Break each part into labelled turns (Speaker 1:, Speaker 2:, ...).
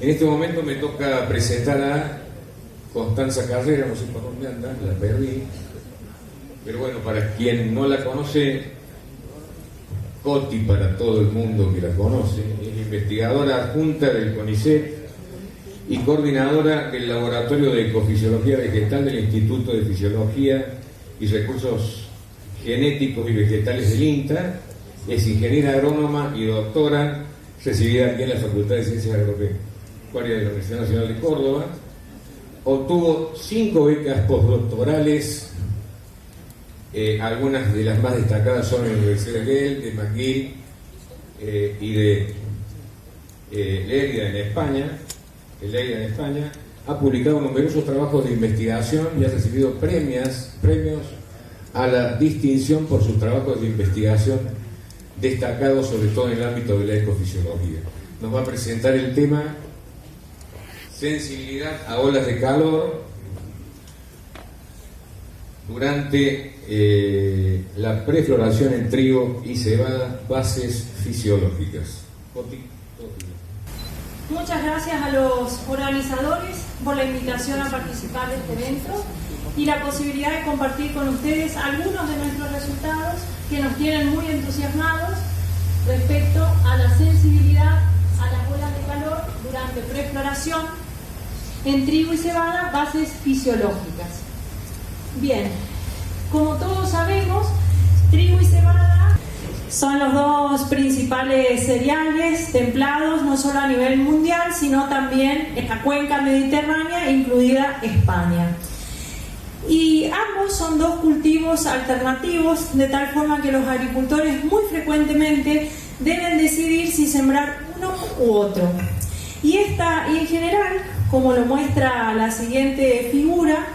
Speaker 1: En este momento me toca presentar a Constanza Carrera, no sé por dónde anda, la perdí. Pero bueno, para quien no la conoce, Coti para todo el mundo que la conoce, es investigadora adjunta del CONICET y coordinadora del Laboratorio de Ecofisiología Vegetal del Instituto de Fisiología y Recursos Genéticos y Vegetales del INTA. Es ingeniera agrónoma y doctora, recibida aquí en la Facultad de Ciencias Agropecuarias de la Universidad Nacional de Córdoba. Obtuvo 5 becas postdoctorales. Algunas de las más destacadas son en la Universidad de Yale, de McGill y de Lérida en España. Ha publicado numerosos trabajos de investigación y ha recibido premios a la distinción por sus trabajos de investigación destacados, sobre todo en el ámbito de la ecofisiología. Nos va a presentar el tema sensibilidad a olas de calor durante la prefloración en trigo y cebada, bases fisiológicas.
Speaker 2: Muchas gracias a los organizadores por la invitación a participar de este evento y la posibilidad de compartir con ustedes algunos de nuestros resultados que nos tienen muy entusiasmados respecto a la sensibilidad a las olas de calor durante prefloración en trigo y cebada, bases fisiológicas. Bien, como todos sabemos, trigo y cebada son los dos principales cereales templados, no solo a nivel mundial, sino también en la cuenca mediterránea, incluida España. Y ambos son dos cultivos alternativos, de tal forma que los agricultores muy frecuentemente deben decidir si sembrar uno u otro. Y en general, como lo muestra la siguiente figura,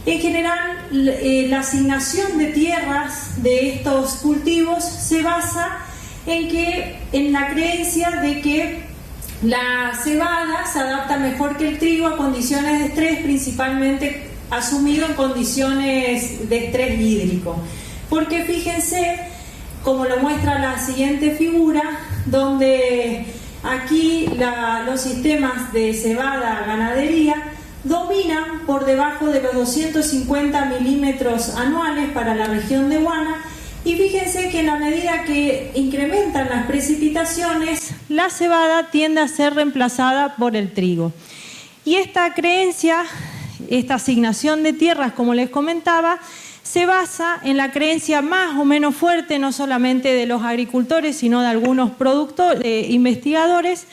Speaker 2: en general, la asignación de tierras de estos cultivos se basa en la creencia de que la cebada se adapta mejor que el trigo a condiciones de estrés, principalmente asumido en condiciones de estrés hídrico. Porque fíjense, como lo muestra la siguiente figura, donde aquí los sistemas de cebada ganadería dominan por debajo de los 250 milímetros anuales para la región de Huana, y fíjense que en la medida que incrementan las precipitaciones, la cebada tiende a ser reemplazada por el trigo. Y esta creencia, esta asignación de tierras, como les comentaba, se basa en la creencia más o menos fuerte, no solamente de los agricultores, sino de algunos investigadores,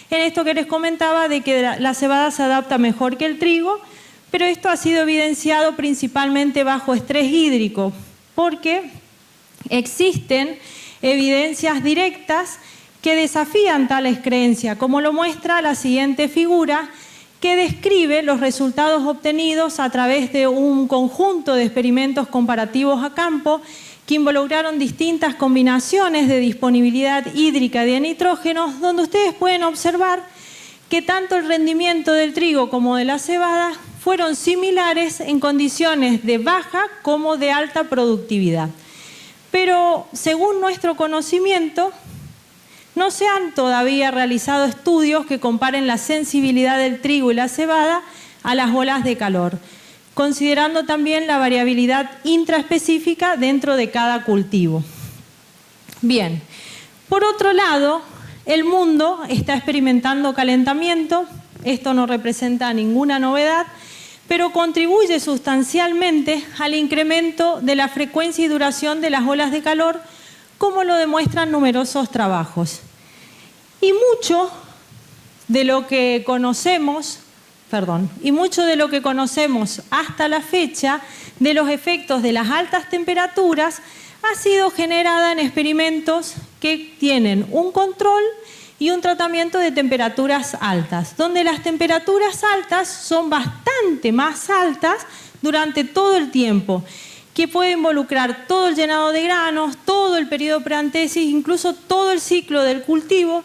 Speaker 2: en esto que les comentaba de que la cebada se adapta mejor que el trigo, pero esto ha sido evidenciado principalmente bajo estrés hídrico, porque existen evidencias directas que desafían tales creencias, como lo muestra la siguiente figura, que describe los resultados obtenidos a través de un conjunto de experimentos comparativos a campo que involucraron distintas combinaciones de disponibilidad hídrica de nitrógenos, donde ustedes pueden observar que tanto el rendimiento del trigo como de la cebada fueron similares en condiciones de baja como de alta productividad. Pero según nuestro conocimiento, no se han todavía realizado estudios que comparen la sensibilidad del trigo y la cebada a las olas de calor, considerando también la variabilidad intraespecífica dentro de cada cultivo. Bien, por otro lado, el mundo está experimentando calentamiento. Esto no representa ninguna novedad, pero contribuye sustancialmente al incremento de la frecuencia y duración de las olas de calor, como lo demuestran numerosos trabajos. Y mucho de lo que conocemos hasta la fecha de los efectos de las altas temperaturas ha sido generada en experimentos que tienen un control y un tratamiento de temperaturas altas, donde las temperaturas altas son bastante más altas durante todo el tiempo, que puede involucrar todo el llenado de granos, todo el periodo preantesis, incluso todo el ciclo del cultivo,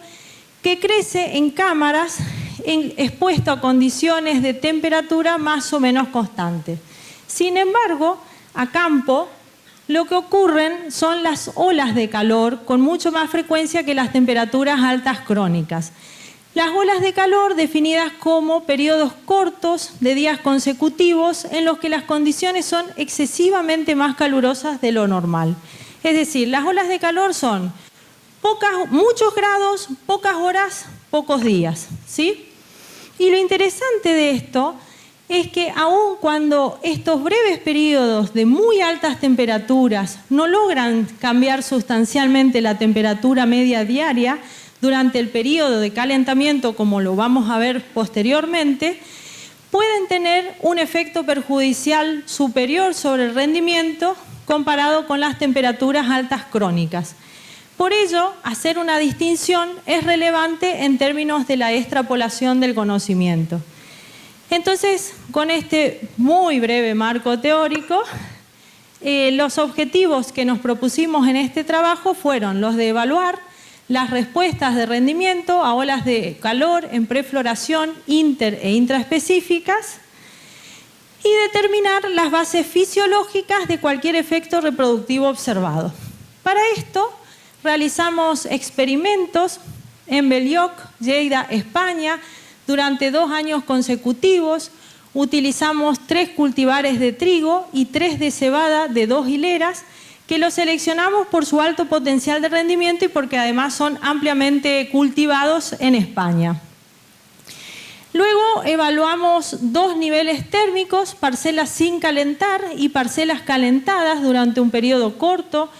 Speaker 2: que crece en cámaras expuesto a condiciones de temperatura más o menos constantes. Sin embargo, a campo, lo que ocurren son las olas de calor con mucho más frecuencia que las temperaturas altas crónicas. Las olas de calor definidas como periodos cortos de días consecutivos en los que las condiciones son excesivamente más calurosas de lo normal. Es decir, las olas de calor son muchos grados, pocas horas, pocos días, ¿sí? Y lo interesante de esto es que aun cuando estos breves periodos de muy altas temperaturas no logran cambiar sustancialmente la temperatura media diaria, durante el periodo de calentamiento, como lo vamos a ver posteriormente, pueden tener un efecto perjudicial superior sobre el rendimiento comparado con las temperaturas altas crónicas. Por ello, hacer una distinción es relevante en términos de la extrapolación del conocimiento. Entonces, con este muy breve marco teórico, los objetivos que nos propusimos en este trabajo fueron los de evaluar las respuestas de rendimiento a olas de calor en prefloración inter e intraespecíficas y determinar las bases fisiológicas de cualquier efecto reproductivo observado. Para esto realizamos experimentos en Bell-lloc, Lleida, España, durante 2 años consecutivos. Utilizamos 3 cultivares de trigo y 3 de cebada de 2 hileras, que los seleccionamos por su alto potencial de rendimiento y porque además son ampliamente cultivados en España. Luego evaluamos 2 niveles térmicos, parcelas sin calentar y parcelas calentadas durante un periodo corto.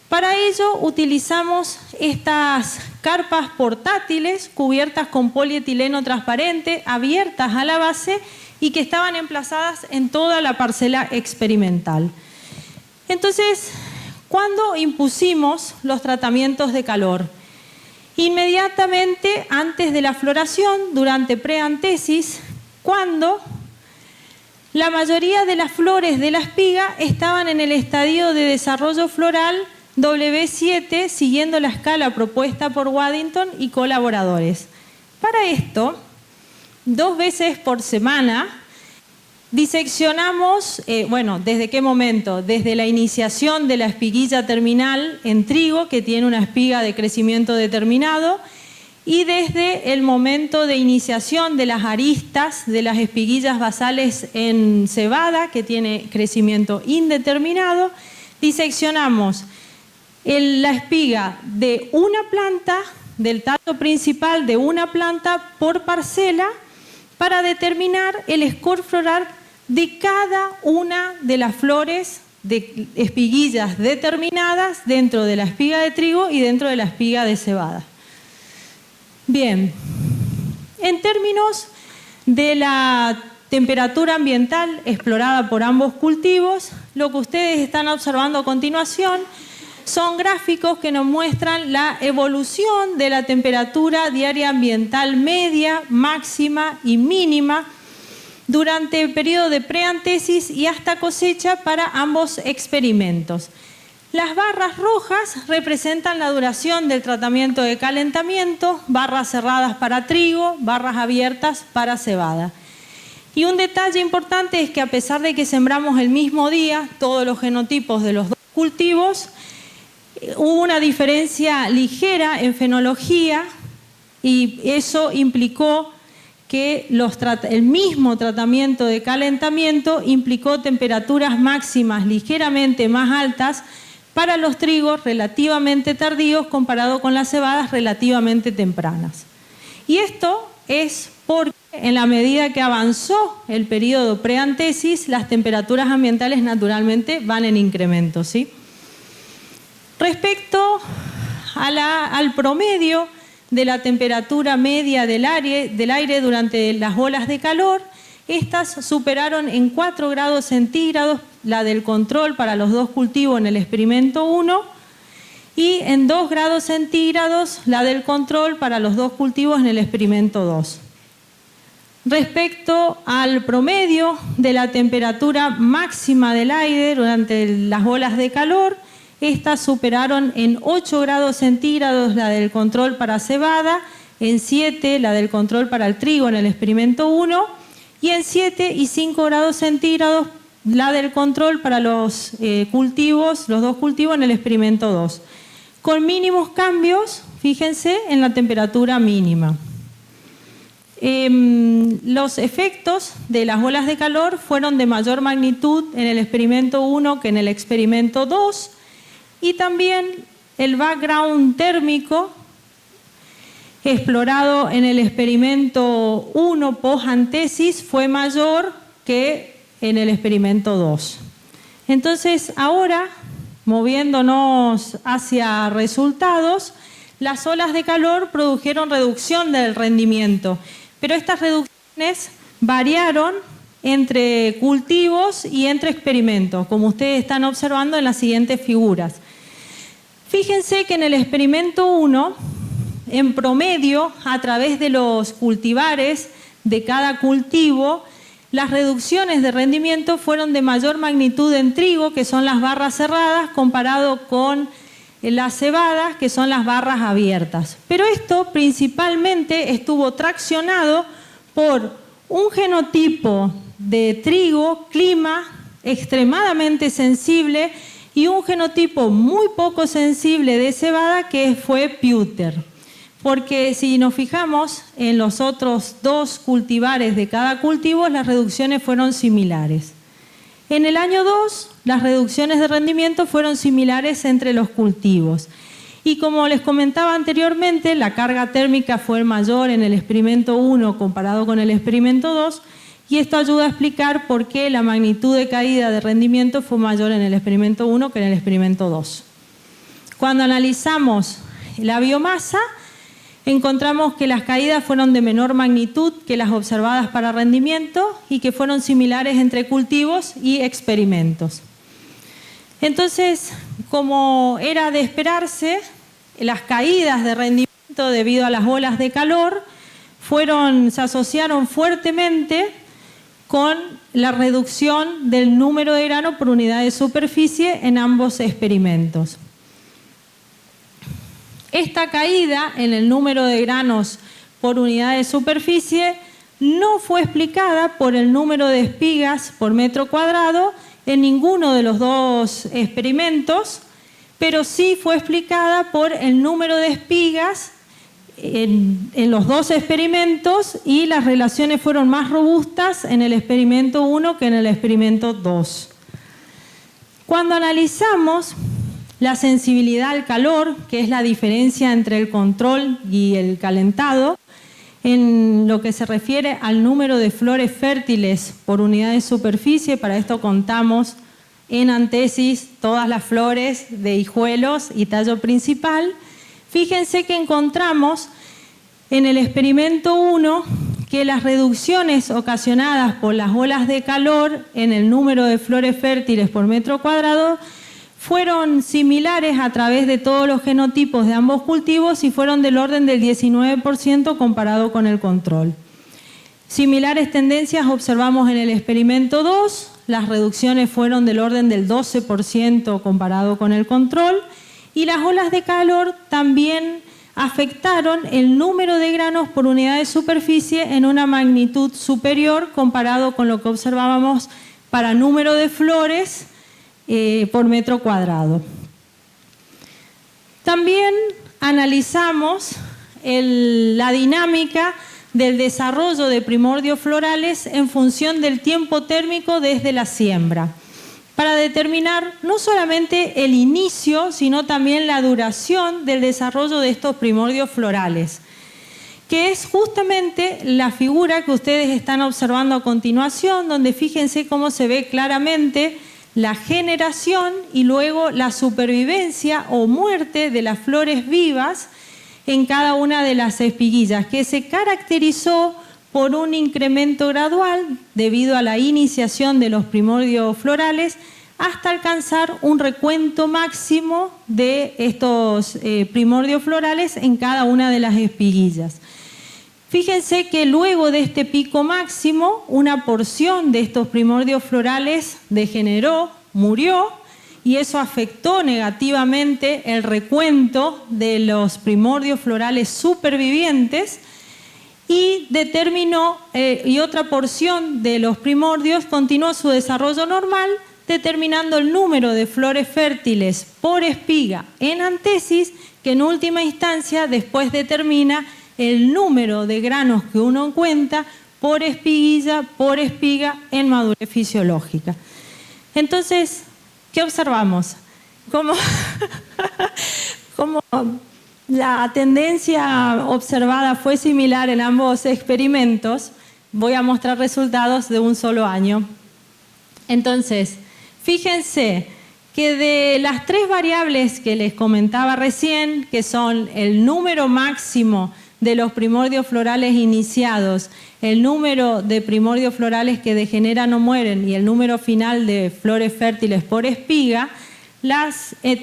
Speaker 2: Para ello utilizamos estas carpas portátiles cubiertas con polietileno transparente, abiertas a la base y que estaban emplazadas en toda la parcela experimental. Entonces, ¿cuándo impusimos los tratamientos de calor? Inmediatamente antes de la floración, durante preantesis, cuando la mayoría de las flores de la espiga estaban en el estadio de desarrollo floral W7, siguiendo la escala propuesta por Waddington y colaboradores. Para esto, 2 veces por semana, diseccionamos, ¿desde qué momento? Desde la iniciación de la espiguilla terminal en trigo, que tiene una espiga de crecimiento determinado, y desde el momento de iniciación de las aristas de las espiguillas basales en cebada, que tiene crecimiento indeterminado, diseccionamos la espiga de una planta, del tallo principal de una planta por parcela, para determinar el score floral de cada una de las flores de espiguillas determinadas dentro de la espiga de trigo y dentro de la espiga de cebada. Bien, en términos de la temperatura ambiental explorada por ambos cultivos, lo que ustedes están observando a continuación son gráficos que nos muestran la evolución de la temperatura diaria ambiental media, máxima y mínima durante el periodo de preantesis y hasta cosecha para ambos experimentos. Las barras rojas representan la duración del tratamiento de calentamiento, barras cerradas para trigo, barras abiertas para cebada. Y un detalle importante es que a pesar de que sembramos el mismo día todos los genotipos de los 2 cultivos, hubo una diferencia ligera en fenología y eso implicó que el mismo tratamiento de calentamiento implicó temperaturas máximas ligeramente más altas para los trigos relativamente tardíos comparado con las cebadas relativamente tempranas. Y esto es porque en la medida que avanzó el periodo preantesis, las temperaturas ambientales naturalmente van en incremento, ¿sí? Respecto al promedio de la temperatura media del aire durante las olas de calor, estas superaron en 4 grados centígrados la del control para los 2 cultivos en el experimento 1 y en 2 grados centígrados la del control para los 2 cultivos en el experimento 2. Respecto al promedio de la temperatura máxima del aire durante las olas de calor, estas superaron en 8 grados centígrados la del control para cebada, en 7 la del control para el trigo en el experimento 1 y en 7 y 5 grados centígrados la del control para los cultivos, los 2 cultivos en el experimento 2, con mínimos cambios, fíjense, en la temperatura mínima. Los efectos de las olas de calor fueron de mayor magnitud en el experimento 1 que en el experimento 2, y también el background térmico explorado en el experimento 1 post-antesis fue mayor que en el experimento 2. Entonces, ahora, moviéndonos hacia resultados, las olas de calor produjeron reducción del rendimiento, pero estas reducciones variaron entre cultivos y entre experimentos, como ustedes están observando en las siguientes figuras. Fíjense que en el experimento 1, en promedio, a través de los cultivares de cada cultivo, las reducciones de rendimiento fueron de mayor magnitud en trigo, que son las barras cerradas, comparado con las cebadas, que son las barras abiertas. Pero esto principalmente estuvo traccionado por un genotipo de trigo, clima extremadamente sensible, y un genotipo muy poco sensible de cebada, que fue Pewter. Porque si nos fijamos en los otros dos cultivares de cada cultivo, las reducciones fueron similares. En el año 2, las reducciones de rendimiento fueron similares entre los cultivos. Y como les comentaba anteriormente, la carga térmica fue mayor en el experimento 1 comparado con el experimento 2, y esto ayuda a explicar por qué la magnitud de caída de rendimiento fue mayor en el experimento 1 que en el experimento 2. Cuando analizamos la biomasa, encontramos que las caídas fueron de menor magnitud que las observadas para rendimiento y que fueron similares entre cultivos y experimentos. Entonces, como era de esperarse, las caídas de rendimiento debido a las olas de calor se asociaron fuertemente con la reducción del número de granos por unidad de superficie en ambos experimentos. Esta caída en el número de granos por unidad de superficie no fue explicada por el número de espigas por metro cuadrado en ninguno de los dos experimentos, pero sí fue explicada por el número de espigas en los dos experimentos, y las relaciones fueron más robustas en el experimento 1 que en el experimento 2. Cuando analizamos la sensibilidad al calor, que es la diferencia entre el control y el calentado, en lo que se refiere al número de flores fértiles por unidad de superficie, para esto contamos en antesis todas las flores de hijuelos y tallo principal. Fíjense que encontramos en el experimento 1 que las reducciones ocasionadas por las olas de calor en el número de flores fértiles por metro cuadrado fueron similares a través de todos los genotipos de ambos cultivos y fueron del orden del 19% comparado con el control. Similares tendencias observamos en el experimento 2, las reducciones fueron del orden del 12% comparado con el control, y las olas de calor también afectaron el número de granos por unidad de superficie en una magnitud superior comparado con lo que observábamos para número de flores por metro cuadrado. También analizamos la dinámica del desarrollo de primordios florales en función del tiempo térmico desde la siembra, para determinar no solamente el inicio, sino también la duración del desarrollo de estos primordios florales, que es justamente la figura que ustedes están observando a continuación, donde fíjense cómo se ve claramente la generación y luego la supervivencia o muerte de las flores vivas en cada una de las espiguillas, que se caracterizó por un incremento gradual debido a la iniciación de los primordios florales hasta alcanzar un recuento máximo de estos primordios florales en cada una de las espiguillas. Fíjense que luego de este pico máximo, una porción de estos primordios florales degeneró, murió, y eso afectó negativamente el recuento de los primordios florales supervivientes y determinó, y otra porción de los primordios continuó su desarrollo normal, determinando el número de flores fértiles por espiga en antesis, que en última instancia después determina el número de granos que uno encuentra por espiguilla, por espiga en madurez fisiológica. Entonces, ¿qué observamos? Como la tendencia observada fue similar en ambos experimentos, voy a mostrar resultados de un solo año. Entonces, fíjense que de las 3 variables que les comentaba recién, que son el número máximo de los primordios florales iniciados, el número de primordios florales que degeneran o mueren y el número final de flores fértiles por espiga,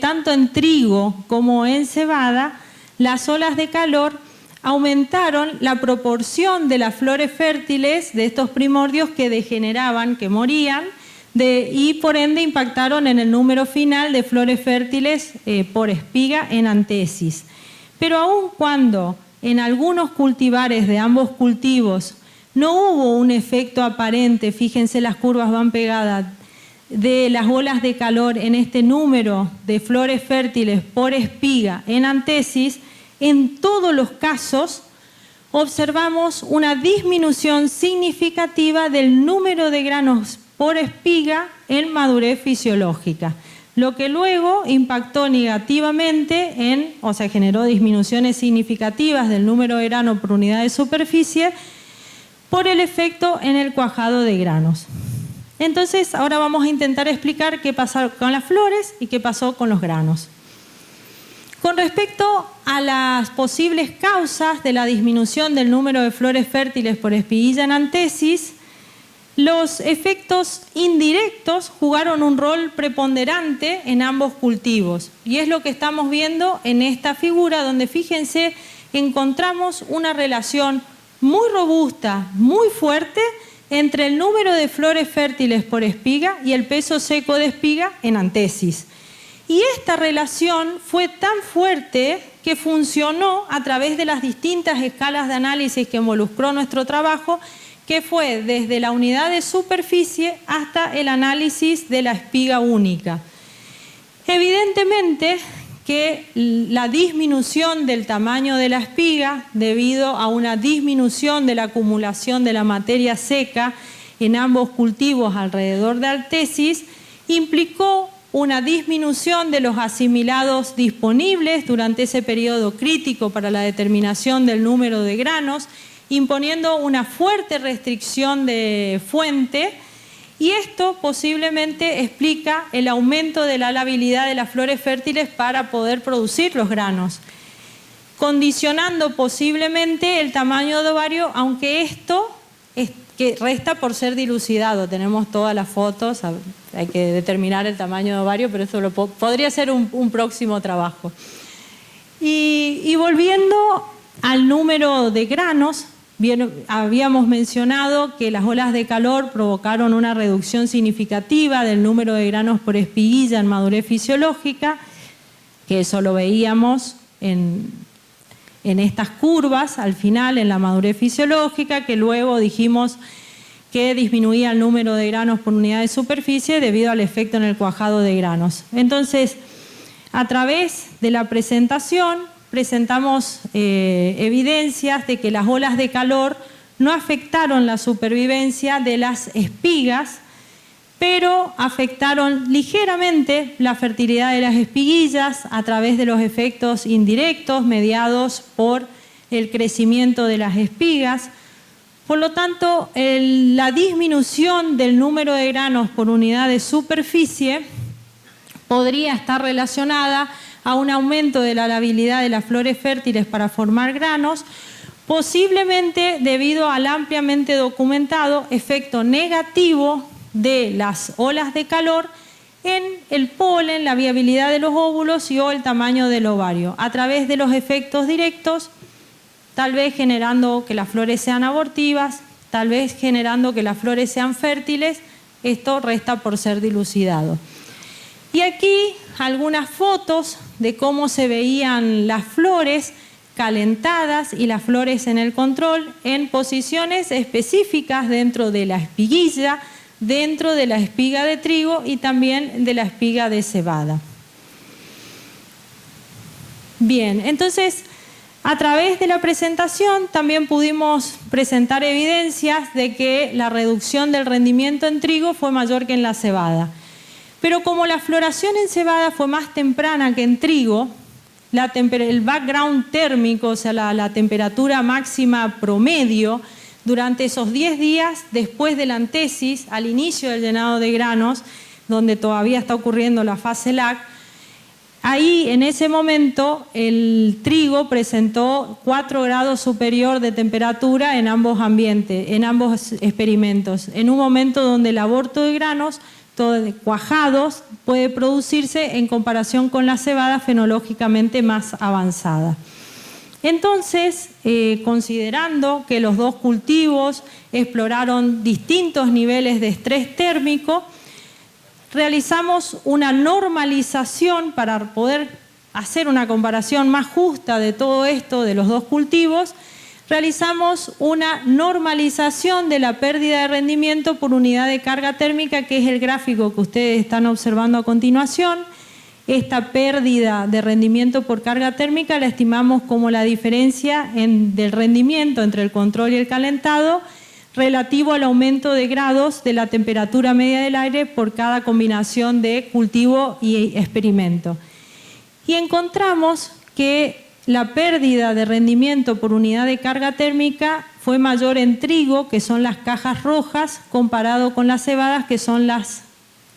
Speaker 2: tanto en trigo como en cebada, las olas de calor aumentaron la proporción de las flores fértiles de estos primordios que degeneraban, que morían, y por ende impactaron en el número final de flores fértiles por espiga en antesis. Pero aun cuando en algunos cultivares de ambos cultivos no hubo un efecto aparente, fíjense las curvas van pegadas, de las olas de calor en este número de flores fértiles por espiga en antesis, en todos los casos observamos una disminución significativa del número de granos por espiga en madurez fisiológica, lo que luego impactó negativamente generó disminuciones significativas del número de grano por unidad de superficie por el efecto en el cuajado de granos. Entonces, ahora vamos a intentar explicar qué pasó con las flores y qué pasó con los granos. Con respecto a las posibles causas de la disminución del número de flores fértiles por espiguilla en antesis, los efectos indirectos jugaron un rol preponderante en ambos cultivos. Y es lo que estamos viendo en esta figura, donde fíjense, encontramos una relación muy robusta, muy fuerte, entre el número de flores fértiles por espiga y el peso seco de espiga en antesis. Y esta relación fue tan fuerte que funcionó a través de las distintas escalas de análisis que involucró nuestro trabajo, que fue desde la unidad de superficie hasta el análisis de la espiga única. Evidentemente que la disminución del tamaño de la espiga, debido a una disminución de la acumulación de la materia seca en ambos cultivos alrededor de antesis, implicó una disminución de los asimilados disponibles durante ese periodo crítico para la determinación del número de granos, imponiendo una fuerte restricción de fuente, y esto posiblemente explica el aumento de la labilidad de las flores fértiles para poder producir los granos, condicionando posiblemente el tamaño de ovario, aunque esto que resta por ser dilucidado. Tenemos todas las fotos, hay que determinar el tamaño de ovario, pero eso podría ser un próximo trabajo. Y volviendo al número de granos, bien, habíamos mencionado que las olas de calor provocaron una reducción significativa del número de granos por espiguilla en madurez fisiológica, que eso lo veíamos en estas curvas al final, en la madurez fisiológica, que luego dijimos que disminuía el número de granos por unidad de superficie debido al efecto en el cuajado de granos. Entonces, a través de la presentación, presentamos evidencias de que las olas de calor no afectaron la supervivencia de las espigas, pero afectaron ligeramente la fertilidad de las espiguillas a través de los efectos indirectos mediados por el crecimiento de las espigas. Por lo tanto, la disminución del número de granos por unidad de superficie podría estar relacionada a un aumento de la labilidad de las flores fértiles para formar granos, posiblemente debido al ampliamente documentado efecto negativo de las olas de calor en el polen, la viabilidad de los óvulos y o el tamaño del ovario, a través de los efectos directos, tal vez generando que las flores sean abortivas, tal vez generando que las flores sean fértiles. Esto resta por ser dilucidado. Y aquí algunas fotos de cómo se veían las flores calentadas y las flores en el control en posiciones específicas dentro de la espiguilla, dentro de la espiga de trigo y también de la espiga de cebada. Bien, entonces A través de la presentación también pudimos presentar evidencias de que la reducción del rendimiento en trigo fue mayor que en la cebada. Pero como la floración en cebada fue más temprana que en trigo, el background térmico, o sea, la temperatura máxima promedio, durante esos 10 días después de la antesis, al inicio del llenado de granos, donde todavía está ocurriendo la fase LAC, ahí, en ese momento, el trigo presentó 4 grados superior de temperatura en ambos ambientes, en ambos experimentos, en un momento donde el aborto de granos cuajados puede producirse en comparación con la cebada fenológicamente más avanzada. Entonces, considerando que los dos cultivos exploraron distintos niveles de estrés térmico, realizamos una normalización para poder hacer una comparación más justa de todo esto de los dos cultivos. Realizamos una normalización de la pérdida de rendimiento por unidad de carga térmica, que es el gráfico que ustedes están observando a continuación. Esta pérdida de rendimiento por carga térmica la estimamos como la diferencia del rendimiento entre el control y el calentado relativo al aumento de grados de la temperatura media del aire por cada combinación de cultivo y experimento. Y encontramos que la pérdida de rendimiento por unidad de carga térmica fue mayor en trigo, que son las cajas rojas, comparado con las cebadas, que son las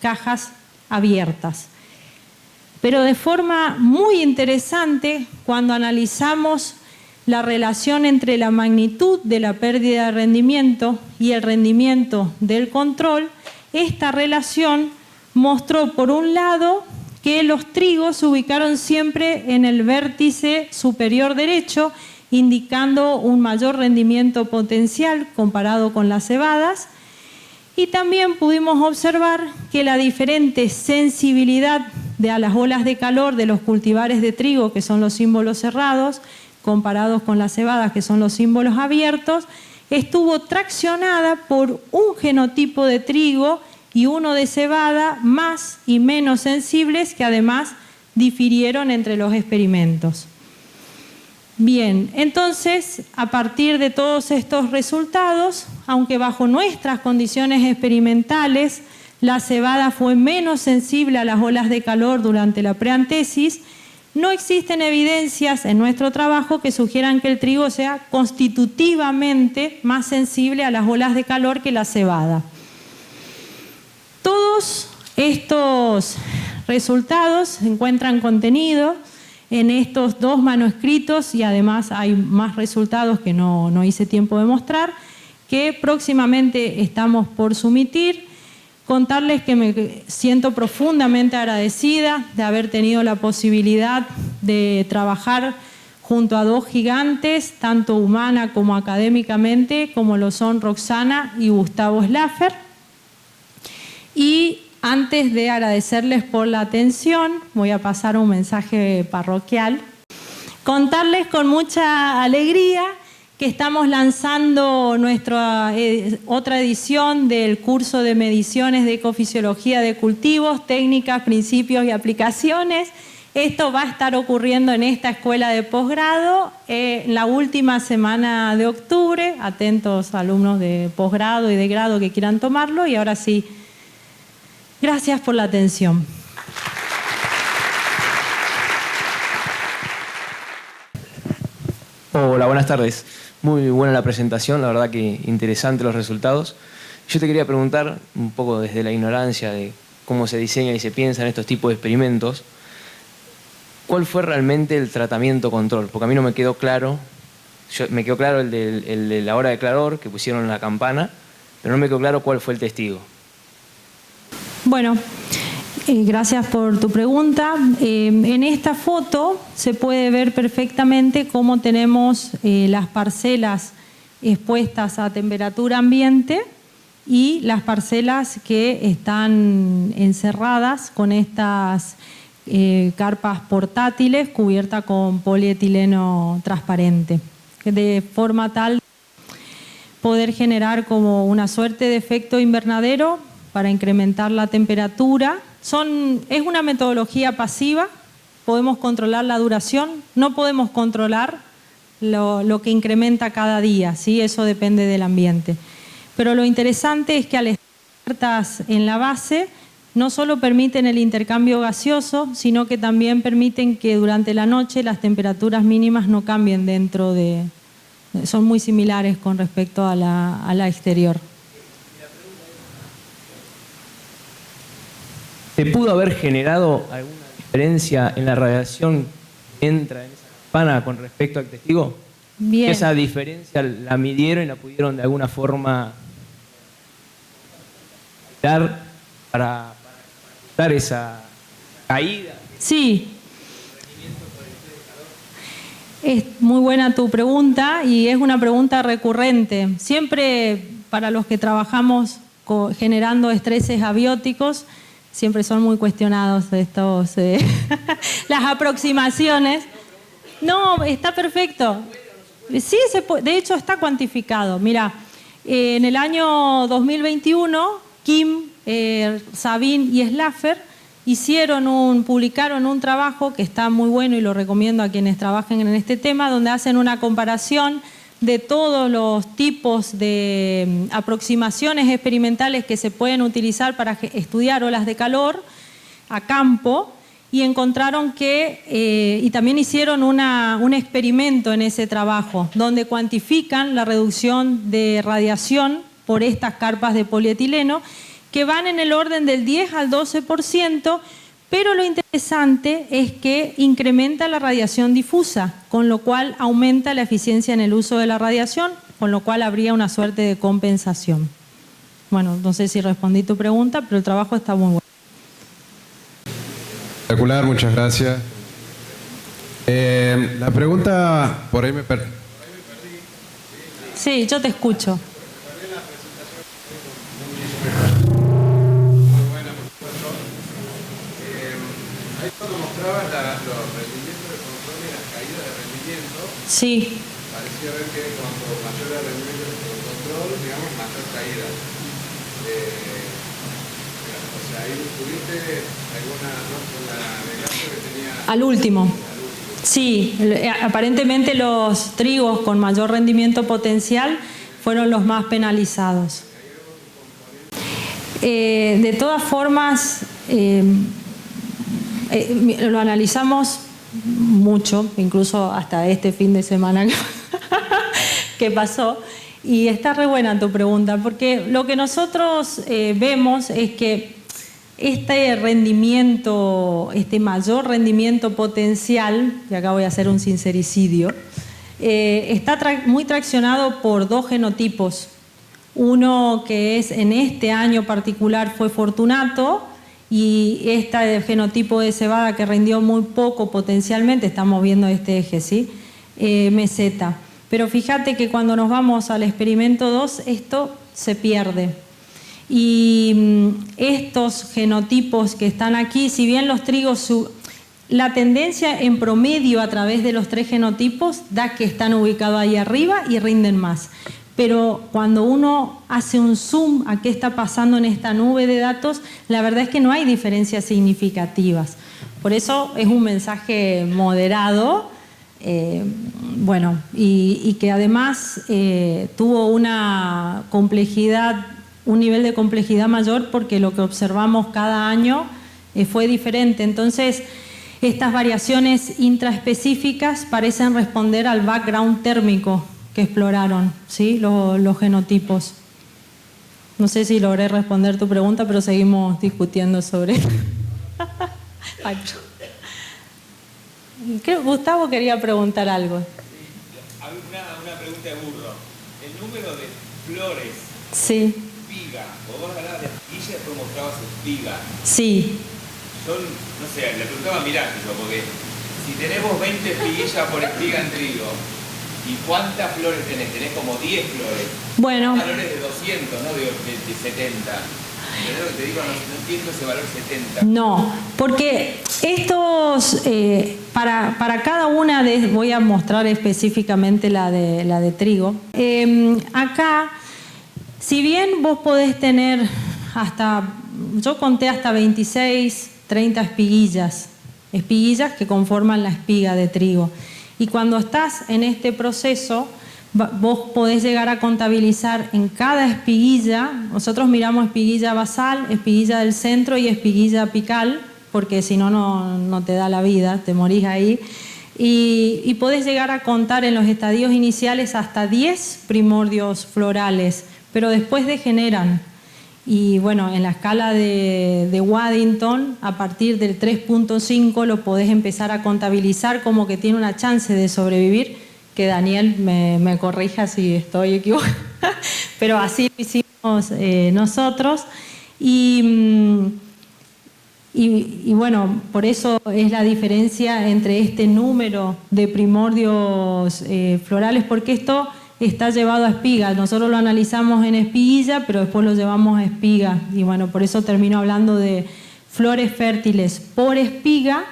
Speaker 2: cajas abiertas. Pero de forma muy interesante, cuando analizamos la relación entre la magnitud de la pérdida de rendimiento y el rendimiento del control, esta relación mostró, por un lado, que los trigos se ubicaron siempre en el vértice superior derecho, indicando un mayor rendimiento potencial comparado con las cebadas, y también pudimos observar que la diferente sensibilidad a las olas de calor de los cultivares de trigo, que son los símbolos cerrados, comparados con las cebadas, que son los símbolos abiertos, estuvo traccionada por un genotipo de trigo y uno de cebada más y menos sensibles, que además difirieron entre los experimentos. Bien, entonces, a partir de todos estos resultados, aunque bajo nuestras condiciones experimentales la cebada fue menos sensible a las olas de calor durante la preantesis, no existen evidencias en nuestro trabajo que sugieran que el trigo sea constitutivamente más sensible a las olas de calor que la cebada. Todos estos resultados se encuentran contenidos en estos 2 manuscritos, y además hay más resultados que no hice tiempo de mostrar, que próximamente estamos por sumitir. Contarles que me siento profundamente agradecida de haber tenido la posibilidad de trabajar junto a 2 gigantes, tanto humana como académicamente, como lo son Roxana y Gustavo Slaffer. Y antes de agradecerles por la atención, voy a pasar un mensaje parroquial. Contarles con mucha alegría que estamos lanzando nuestra otra edición del curso de mediciones de ecofisiología de cultivos, técnicas, principios y aplicaciones. Esto va a estar ocurriendo en esta escuela de posgrado la última semana de octubre. Atentos alumnos de posgrado y de grado que quieran tomarlo. Y ahora sí, gracias por la atención.
Speaker 3: Hola, buenas tardes. Muy buena la presentación, la verdad que interesantes los resultados. Yo te quería preguntar, un poco desde la ignorancia de cómo se diseña y se piensa en estos tipos de experimentos, ¿cuál fue realmente el tratamiento control? Porque a mí no me quedó claro. Me quedó claro el de la hora de claror, que pusieron en la campana, pero no me quedó claro cuál fue el testigo.
Speaker 2: Bueno, gracias por tu pregunta. En esta foto se puede ver perfectamente cómo tenemos las parcelas expuestas a temperatura ambiente y las parcelas que están encerradas con estas carpas portátiles cubiertas con polietileno transparente, de forma tal poder generar como una suerte de efecto invernadero para incrementar la temperatura. Es una metodología pasiva, podemos controlar la duración, no podemos controlar lo que incrementa cada día, ¿sí? Eso depende del ambiente. Pero lo interesante es que al estar abiertas en la base, no solo permiten el intercambio gaseoso, sino que también permiten que durante la noche las temperaturas mínimas no cambien dentro de... Son muy similares con respecto a la exterior.
Speaker 3: ¿Se pudo haber generado alguna diferencia en la radiación que entra en esa campana con respecto al testigo?
Speaker 2: Bien.
Speaker 3: ¿Esa diferencia la midieron y la pudieron de alguna forma dar para dar esa caída?
Speaker 2: Sí. Es muy buena tu pregunta y es una pregunta recurrente. Siempre para los que trabajamos generando estreses abióticos, siempre son muy cuestionados estos, las aproximaciones. No, está perfecto. Sí, de hecho está cuantificado. Mira, en el año 2021, Kim, Sabin y Slaffer publicaron un trabajo que está muy bueno y lo recomiendo a quienes trabajen en este tema, donde hacen una comparación de todos los tipos de aproximaciones experimentales que se pueden utilizar para estudiar olas de calor a campo, y encontraron que, y también hicieron un experimento en ese trabajo, donde cuantifican la reducción de radiación por estas carpas de polietileno, que van en el orden del 10 al 12%, pero lo interesante es que incrementa la radiación difusa, con lo cual aumenta la eficiencia en el uso de la radiación, con lo cual habría una suerte de compensación. Bueno, no sé si respondí tu pregunta, pero el trabajo está muy bueno.
Speaker 4: Espectacular, muchas gracias. La pregunta, por ahí me perdí.
Speaker 2: Sí, yo te escucho.
Speaker 4: Ahí cuando mostrabas los rendimientos de control y las caídas de rendimiento,
Speaker 2: Sí.
Speaker 4: parecía ver que cuanto mayor el rendimiento de control, digamos, mayor caída. O sea, ahí tuviste alguna, ¿no? Con la de gasto que tenía...
Speaker 2: Al último. Sí, aparentemente los trigos con mayor rendimiento potencial fueron los más penalizados. De todas formas, lo analizamos mucho, incluso hasta este fin de semana que pasó, y está re buena tu pregunta, porque lo que nosotros vemos es que este rendimiento, este mayor rendimiento potencial, y acá voy a hacer un sincericidio, está muy traccionado por dos genotipos. Uno que es en este año particular fue Fortunato, y este genotipo de cebada que rindió muy poco potencialmente, estamos viendo este eje, ¿sí? Meseta. Pero fíjate que cuando nos vamos al experimento 2, esto se pierde. Y estos genotipos que están aquí, si bien los trigos, la tendencia en promedio a través de los tres genotipos da que están ubicados ahí arriba y rinden más. Pero cuando uno hace un zoom a qué está pasando en esta nube de datos, la verdad es que no hay diferencias significativas. Por eso es un mensaje moderado, bueno, y que además tuvo una complejidad, un nivel de complejidad mayor, porque lo que observamos cada año fue diferente. Entonces, estas variaciones intraespecíficas parecen responder al background térmico que exploraron, ¿sí? Los genotipos. No sé si logré responder tu pregunta, pero seguimos discutiendo sobre eso. Gustavo quería preguntar algo.
Speaker 5: Una pregunta de burro. El número de flores,
Speaker 2: Sí.
Speaker 5: espiga, o vos hablabas de espiguilla y después mostrabas espiga.
Speaker 2: Sí.
Speaker 5: Son, no sé, le preguntaba a Mirá, porque si tenés vos 20 espiguillas por espiga en trigo, ¿y cuántas flores tenés? Tenés como 10 flores.
Speaker 2: Bueno.
Speaker 5: Valores de 200, no de 70. ¿Entendés lo que te digo? No entiendo ese valor 70.
Speaker 2: No, porque estos, para cada una de, voy a mostrar específicamente la de trigo. Acá, si bien vos podés tener yo conté hasta 26, 30 espiguillas que conforman la espiga de trigo. Y cuando estás en este proceso, vos podés llegar a contabilizar en cada espiguilla. Nosotros miramos espiguilla basal, espiguilla del centro y espiguilla apical, porque si no, no te da la vida, te morís ahí. Y podés llegar a contar en los estadios iniciales hasta 10 primordios florales, pero después degeneran. Y bueno, en la escala de Waddington, a partir del 3.5 lo podés empezar a contabilizar como que tiene una chance de sobrevivir, que Daniel me corrija si estoy equivocada, pero así lo hicimos nosotros. Y bueno, por eso es la diferencia entre este número de primordios florales, porque esto está llevado a espiga. Nosotros lo analizamos en espiguilla, pero después lo llevamos a espiga. Y bueno, por eso termino hablando de flores fértiles por espiga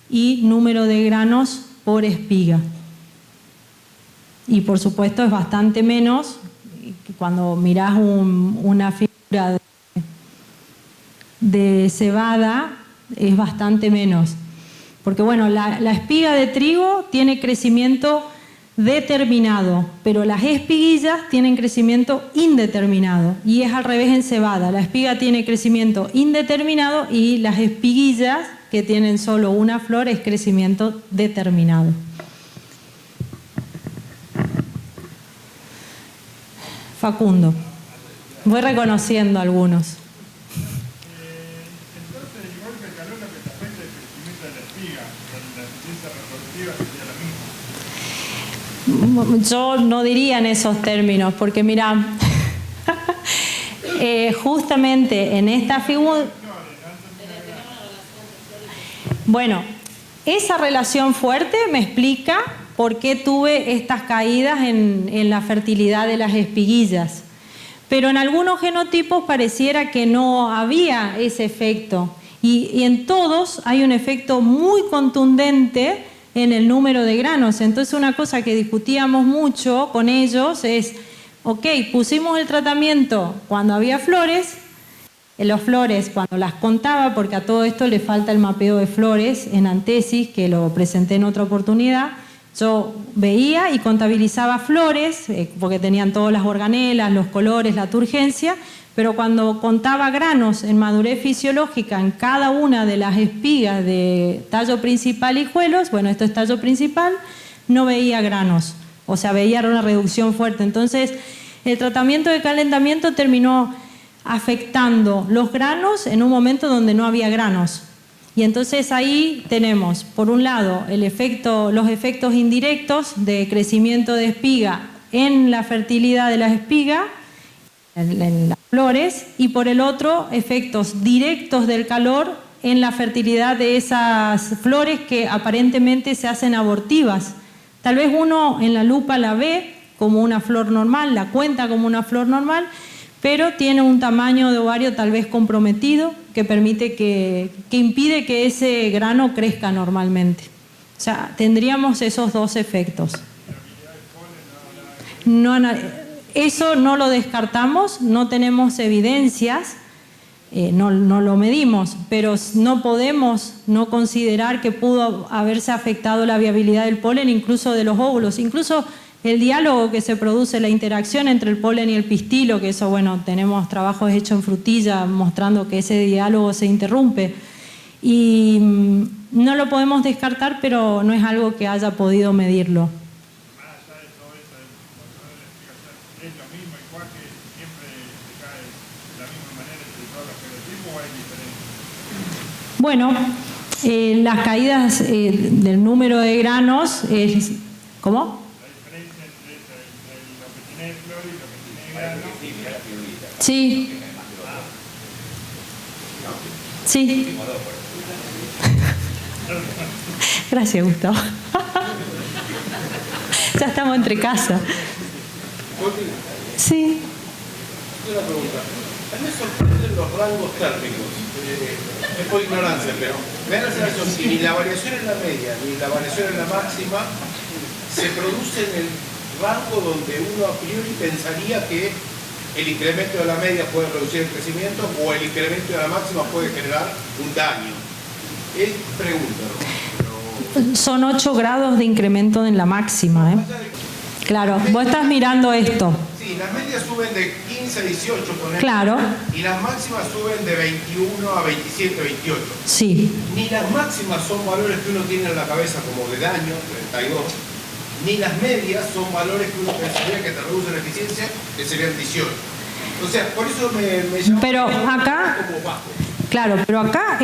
Speaker 2: y número de granos por espiga. Y por supuesto es bastante menos cuando mirás una figura de cebada, es bastante menos. Porque bueno, la espiga de trigo tiene crecimiento determinado, pero las espiguillas tienen crecimiento indeterminado. Y es al revés en cebada. La espiga tiene crecimiento indeterminado y las espiguillas, que tienen solo una flor, es crecimiento determinado. Facundo. Voy reconociendo algunos.
Speaker 6: Entonces, igual que el calor, lo que te afecta es el crecimiento de la espiga, la eficiencia reproductiva sería la misma.
Speaker 2: Yo no diría en esos términos, porque mira, justamente en esta figura, bueno, esa relación fuerte me explica por qué tuve estas caídas en la fertilidad de las espiguillas. Pero en algunos genotipos pareciera que no había ese efecto. Y en todos hay un efecto muy contundente en el número de granos. Entonces una cosa que discutíamos mucho con ellos es, ok, pusimos el tratamiento cuando había flores, las flores cuando las contaba, porque a todo esto le falta el mapeo de flores en antesis, que lo presenté en otra oportunidad. Yo veía y contabilizaba flores, porque tenían todas las organelas, los colores, la turgencia, pero cuando contaba granos en madurez fisiológica en cada una de las espigas de tallo principal y hijuelos, bueno, esto es tallo principal, no veía granos, o sea, veía una reducción fuerte. Entonces, el tratamiento de calentamiento terminó afectando los granos en un momento donde no había granos. Y entonces ahí tenemos, por un lado, los efectos indirectos de crecimiento de espiga en la fertilidad de las espigas, en las flores, y por el otro, efectos directos del calor en la fertilidad de esas flores que aparentemente se hacen abortivas. Tal vez uno en la lupa la ve como una flor normal, la cuenta como una flor normal, pero tiene un tamaño de ovario tal vez comprometido que permite que impide que ese grano crezca normalmente. O sea, tendríamos esos dos efectos. Eso no lo descartamos, no tenemos evidencias, no lo medimos, pero no podemos no considerar que pudo haberse afectado la viabilidad del polen, incluso de los óvulos, incluso el diálogo que se produce, la interacción entre el polen y el pistilo, que eso, bueno, tenemos trabajos hechos en frutilla mostrando que ese diálogo se interrumpe. Y no lo podemos descartar, pero no es algo que haya podido medirlo.
Speaker 6: Más allá de todo eso, ¿es lo mismo, igual que siempre se cae de la misma manera entre todos los genotipos o hay diferencias?
Speaker 2: Bueno, las caídas del número de granos es... ¿Cómo? Sí. Sí. Gracias, Gustavo. Ya estamos entre casa. Sí.
Speaker 7: Una pregunta. A mí me sorprenden los rangos térmicos. Es por ignorancia, pero me da la sensación que ni la variación en la media ni la variación en la máxima se produce en el rango donde uno a priori pensaría que el incremento de la media puede reducir el crecimiento o el incremento de la máxima puede generar un daño. Es pregunta, ¿no?
Speaker 2: Son 8 grados de incremento en la máxima, ¿eh? Claro, vos estás mirando esto.
Speaker 7: Sí, las medias suben de 15 a 18, ponele.
Speaker 2: Claro.
Speaker 7: Y las máximas suben de 21 a 27, 28.
Speaker 2: Sí.
Speaker 7: Ni las máximas son valores que uno tiene en la cabeza como de daño, 32, ni las medias son valores que uno pensaría que te reducen la eficiencia, que serían 18. O sea, por eso me llama
Speaker 2: Pero acá,
Speaker 7: como bajo.
Speaker 2: claro, pero acá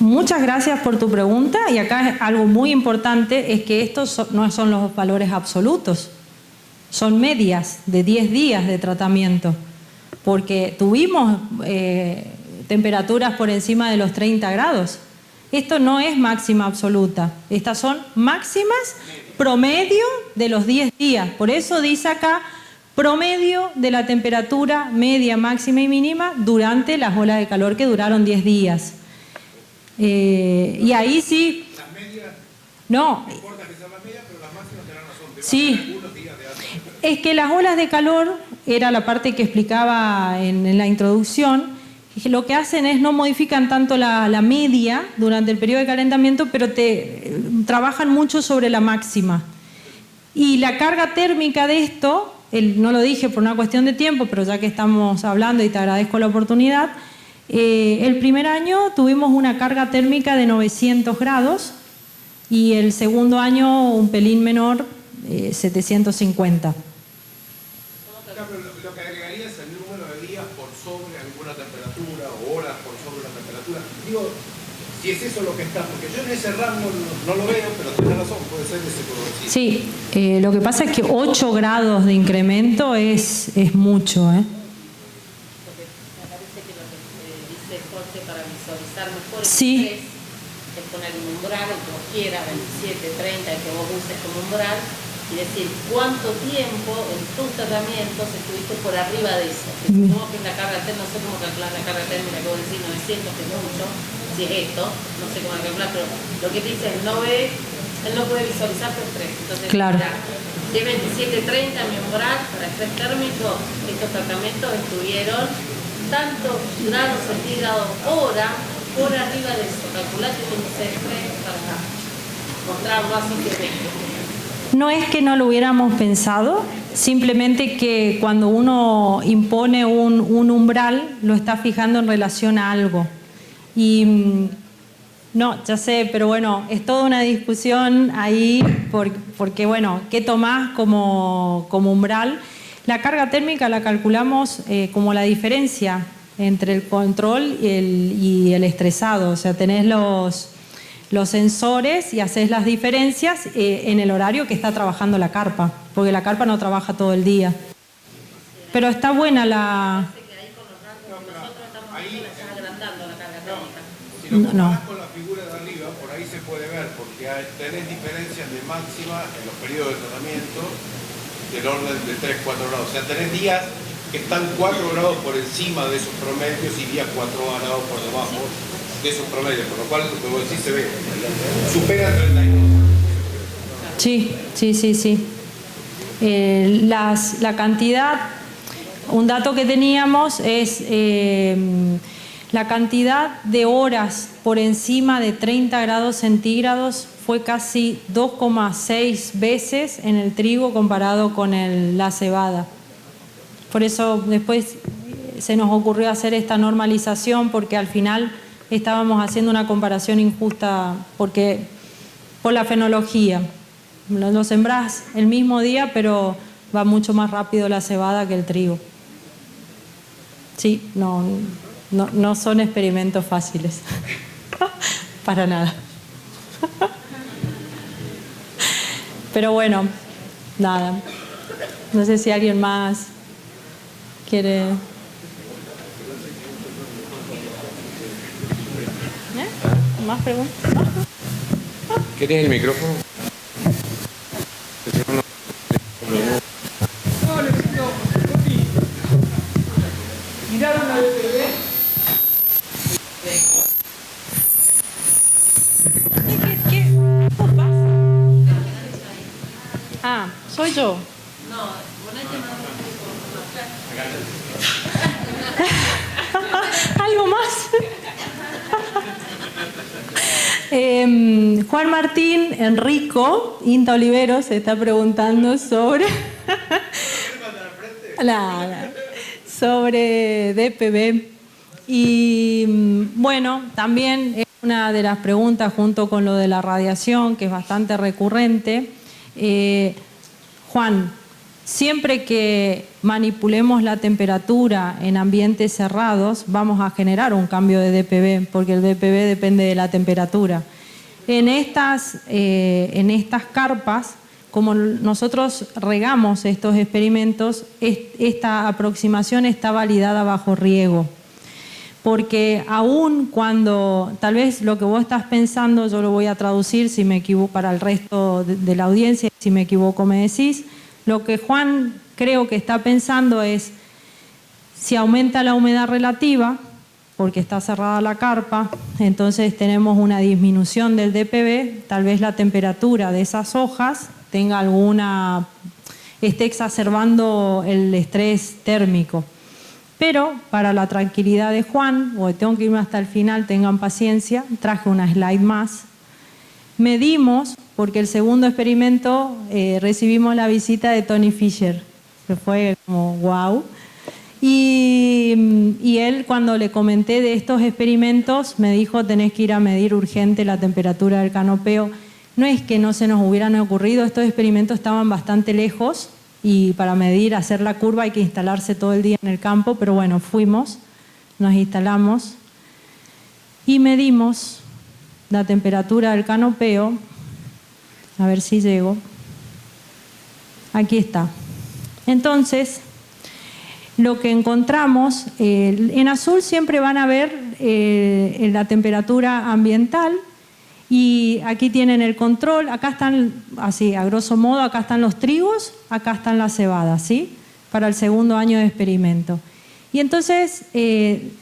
Speaker 2: muchas gracias por tu pregunta, y acá es algo muy importante, es que estos no son los valores absolutos, son medias de 10 días de tratamiento, porque tuvimos temperaturas por encima de los 30 grados. Esto no es máxima absoluta, estas son máximas promedio de los 10 días, por eso dice acá promedio de la temperatura media, máxima y mínima durante las olas de calor que duraron 10 días. Y ahí sí...
Speaker 7: Las medias,
Speaker 2: no
Speaker 7: importa que sean las medias, pero las máximas tendrán razón.
Speaker 2: Sí,
Speaker 7: Algunos días de alta.
Speaker 2: es que las olas de calor, era la parte que explicaba en la introducción, que lo que hacen es no modifican tanto la media durante el periodo de calentamiento, pero trabajan mucho sobre la máxima. Y la carga térmica de esto, no lo dije por una cuestión de tiempo, pero ya que estamos hablando y te agradezco la oportunidad, el primer año tuvimos una carga térmica de 900 grados y el segundo año un pelín menor, 750.
Speaker 7: Lo que agregaría es el número de días por sobre alguna temperatura o horas por sobre la temperatura. Digo, si es eso lo que está, porque yo en ese rango no lo veo, pero tenés razón, puede ser ese color.
Speaker 2: Sí, lo que pasa es que 8 grados de incremento es mucho, ¿eh?
Speaker 8: Porque me parece que lo que dice Jorge para visualizar mejor
Speaker 2: Sí.
Speaker 8: es poner un umbral, el que vos quieras, 27, 30, el que vos uses como umbral, y decir cuánto tiempo en tus tratamientos estuviste por arriba de eso. Supongo que es la carga térmica, no sé cómo calcular la carga térmica que vos decís, 900, que es mucho, si es esto, no sé cómo calcular, pero lo que dice es, él no puede visualizar tu estrés. Entonces,
Speaker 2: Claro.
Speaker 8: mira, si es 27, 30 mi umbral para estrés térmico, estos tratamientos estuvieron tantos grados centígrados hora por arriba de eso. Calculate tu estrés para acá. Mostrarlo así que ves.
Speaker 2: No es que no lo hubiéramos pensado, simplemente que cuando uno impone un umbral, lo está fijando en relación a algo. Y no, ya sé, pero bueno, es toda una discusión ahí, porque bueno, ¿qué tomás como umbral? La carga térmica la calculamos como la diferencia entre el control y el estresado, o sea, tenés los sensores y haces las diferencias en el horario que está trabajando la carpa, porque la carpa no trabaja todo el día. Pero está buena la...
Speaker 7: Si lo comparás
Speaker 2: No.
Speaker 7: con la figura de arriba, por ahí se puede ver, porque tenés diferencias de máxima en los periodos de tratamiento del orden de 3-4 grados. O sea, tenés días que están 4 grados por encima de esos promedios y días 4 grados por debajo de esos promedios, por lo cual lo que vos decís se ve. Supera 32.
Speaker 2: Sí. La cantidad, un dato que teníamos es la cantidad de horas por encima de 30 grados centígrados fue casi 2,6 veces en el trigo comparado con la cebada. Por eso después se nos ocurrió hacer esta normalización, porque al final estábamos haciendo una comparación injusta por la fenología. Lo sembrás el mismo día, pero va mucho más rápido la cebada que el trigo. Sí, no son experimentos fáciles. Para nada. Pero bueno, nada. No sé si alguien más quiere... ¿Más preguntas?
Speaker 1: ¿Querés el micrófono?
Speaker 9: No, necesito... ¿Miraron la DVD?
Speaker 2: ¿Qué pasa? Ah, soy yo.
Speaker 8: No, ponete más.
Speaker 2: ¿Algo más?
Speaker 10: Juan Martín Enrico Inta Oliveros se está preguntando sobre sobre DPB. Y bueno, también es una de las preguntas junto con lo de la radiación, que es bastante recurrente. Juan, siempre que manipulemos la temperatura en ambientes cerrados, vamos a generar un cambio de DPB, porque el DPB depende de la temperatura. En estas carpas, como nosotros regamos estos experimentos, esta aproximación está validada bajo riego. Porque aún cuando, tal vez lo que vos estás pensando, yo lo voy a traducir si me equivoco para el resto de la audiencia, si me equivoco me decís, lo que Juan creo que está pensando es, si aumenta la humedad relativa, porque está cerrada la carpa, entonces tenemos una disminución del DPB, tal vez la temperatura de esas hojas tenga esté exacerbando el estrés térmico. Pero para la tranquilidad de Juan, o tengo que irme hasta el final, tengan paciencia, traje una slide más. Medimos, porque el segundo experimento recibimos la visita de Tony Fisher, que fue como wow. Y él, cuando le comenté de estos experimentos, me dijo: tenés que ir a medir urgente la temperatura del canopeo. No es que no se nos hubieran ocurrido, estos experimentos estaban bastante lejos y para medir, hacer la curva hay que instalarse todo el día en el campo, pero bueno, fuimos, nos instalamos y medimos la temperatura del canopeo. A ver si llego. Aquí está. Entonces, lo que encontramos, en azul siempre van a ver la temperatura ambiental, y aquí tienen el control. Acá están, así a grosso modo, acá están los trigos, acá están las cebadas, ¿sí? Para el segundo año de experimento. Y entonces,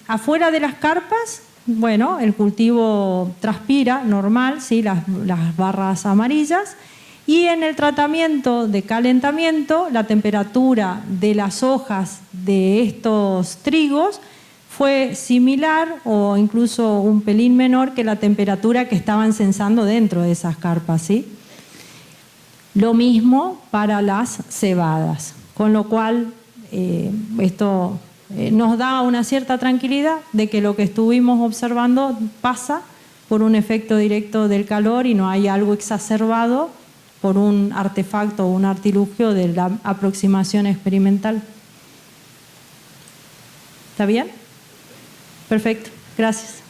Speaker 10: afuera de las carpas, bueno, el cultivo transpira normal, ¿sí? Las barras amarillas. Y en el tratamiento de calentamiento, la temperatura de las hojas de estos trigos fue similar o incluso un pelín menor que la temperatura que estaban censando dentro de esas carpas, ¿sí? Lo mismo para las cebadas, con lo cual esto nos da una cierta tranquilidad de que lo que estuvimos observando pasa por un efecto directo del calor y no hay algo exacerbado por un artefacto o un artilugio de la aproximación experimental. ¿Está bien? Perfecto, gracias.